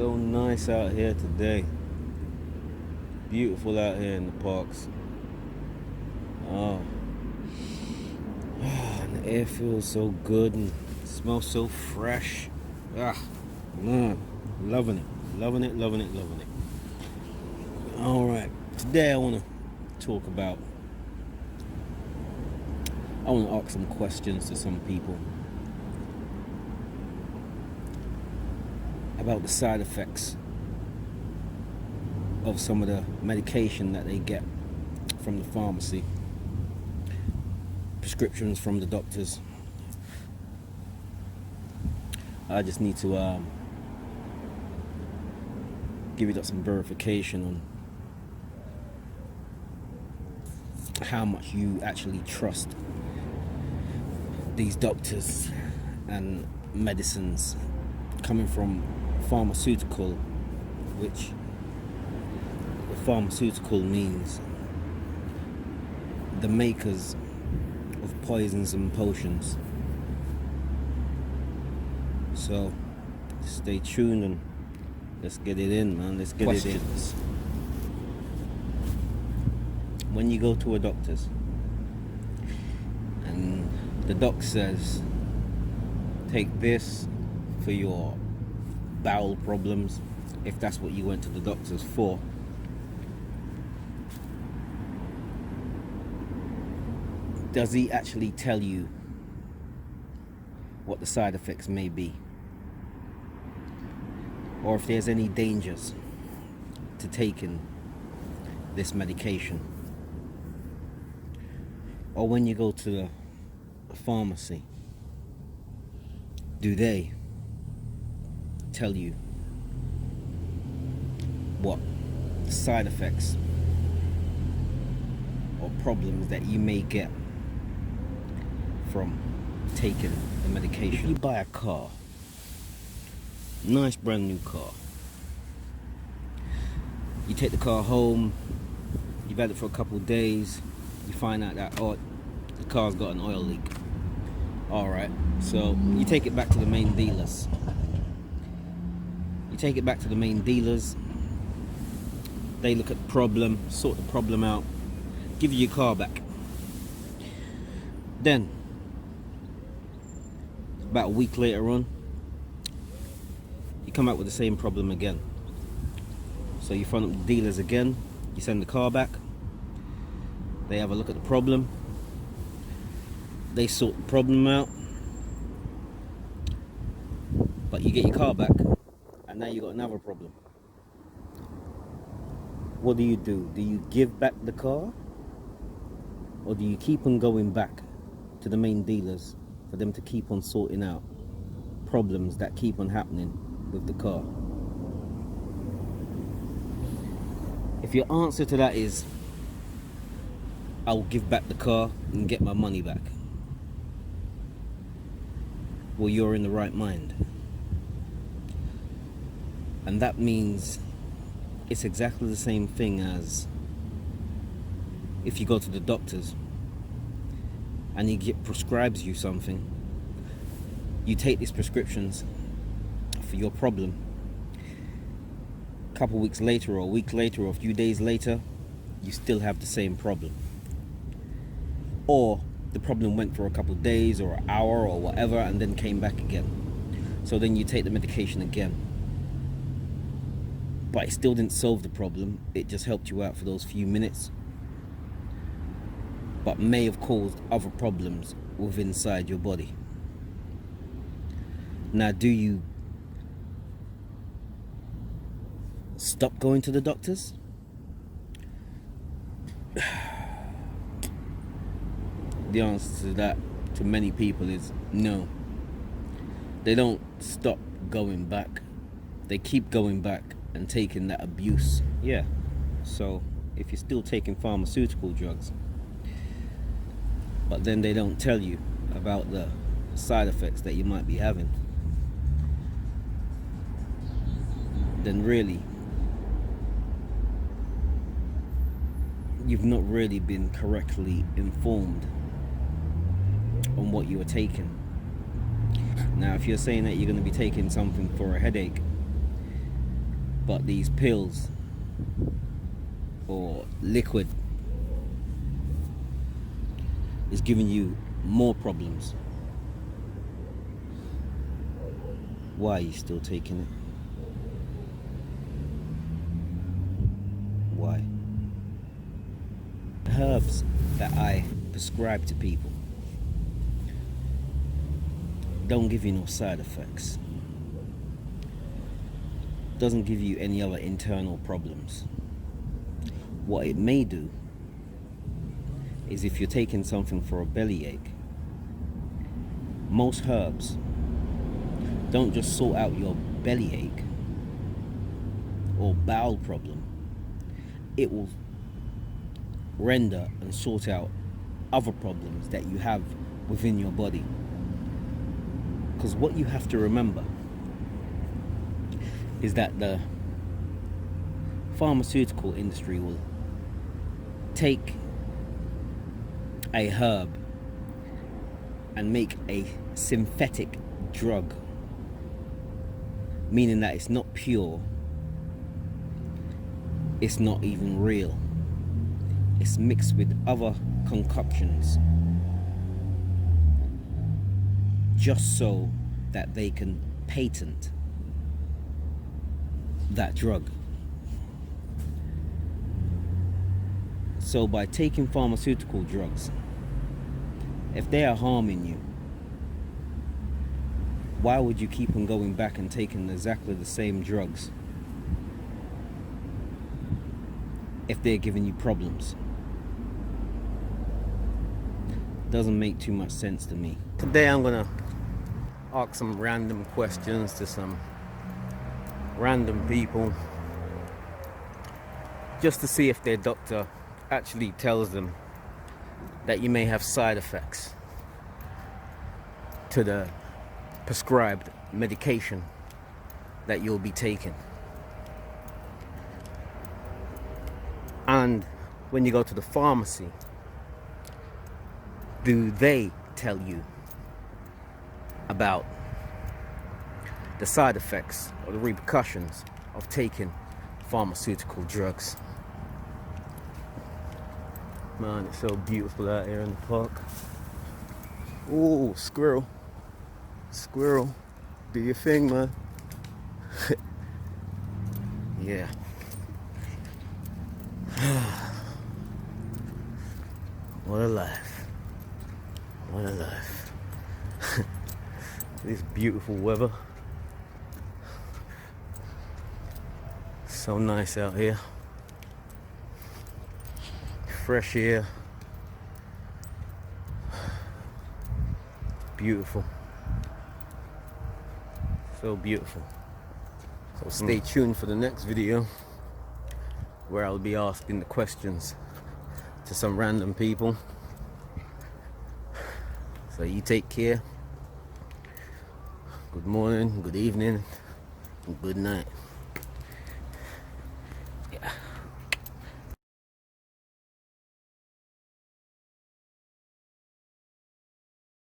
So nice out here today. Beautiful out here in the parks. Oh, and the air feels so good and it smells so fresh. Man, loving it. All right, today I want to ask some questions to some people about the side effects of some of the medication that they get from the pharmacy, prescriptions from the doctors. I just need to give you some verification on how much you actually trust these doctors and medicines coming from Pharmaceutical, which Pharmaceutical means the makers of poisons and potions. So stay tuned and let's get it in, man. Let's get it in. When you go to a doctor's and the doc says, take this for your bowel problems, if that's what you went to the doctor's for, does he actually tell you what the side effects may be, or if there's any dangers to taking this medication? Or when you go to the pharmacy, do they tell you what side effects or problems that you may get from taking the medication? If you buy a car, nice brand new car, you take the car home, you've had it for a couple of days, you find out that the car's got an oil leak. Alright, so you take it back to the main dealers. They look at the problem, sort the problem out, give you your car back. Then about a week later on, you come out with the same problem again. So you phone up the dealers again, you send the car back, they have a look at the problem, they sort the problem out, but you get your car back and now you got another problem. What do? Do you give back the car, or do you keep on going back to the main dealers for them to keep on sorting out problems that keep on happening with the car? If your answer to that is, I'll give back the car and get my money back, well, you're in the right mind. And that means it's exactly the same thing as if you go to the doctors and he prescribes you something, you take these prescriptions for your problem. A couple of weeks later, or a week later, or a few days later, you still have the same problem. Or the problem went for a couple of days or an hour or whatever and then came back again. So then you take the medication again. But it still didn't solve the problem, it just helped you out for those few minutes, but may have caused other problems within inside your body. Now, do you stop going to the doctors? The answer to that, to many people, is no. They don't stop going back. They keep going back and taking that abuse. Yeah. So if you're still taking pharmaceutical drugs, but then they don't tell you about the side effects that you might be having, then really you've not really been correctly informed on what you are taking. Now, if you're saying that you're going to be taking something for a headache, But these pills or liquid is giving you more problems. Why are you still taking it? Why? Herbs that I prescribe to people don't give you no side effects. Doesn't give you any other internal problems. What it may do is, if you're taking something for a bellyache, most herbs don't just sort out your bellyache or bowel problem. It will render and sort out other problems that you have within your body. Because what you have to remember is that the pharmaceutical industry will take a herb and make a synthetic drug, meaning that it's not pure, it's not even real, it's mixed with other concoctions, just so that they can patent that drug. So by taking pharmaceutical drugs, if they are harming you, why would you keep on going back and taking exactly the same drugs if they're giving you problems? Doesn't make too much sense to me. Today I'm gonna ask some random questions to some random people, just to see if their doctor actually tells them that you may have side effects to the prescribed medication that you'll be taking. And when you go to the pharmacy, do they tell you about the side effects or the repercussions of taking pharmaceutical drugs? Man, it's so beautiful out here in the park. Oh, squirrel. Squirrel, do your thing, man. Yeah. What a life. What a life. This beautiful weather. So nice out here. Fresh air. Beautiful. So beautiful. So stay tuned for the next video, where I'll be asking the questions to some random people. So you take care. Good morning, good evening, and good night.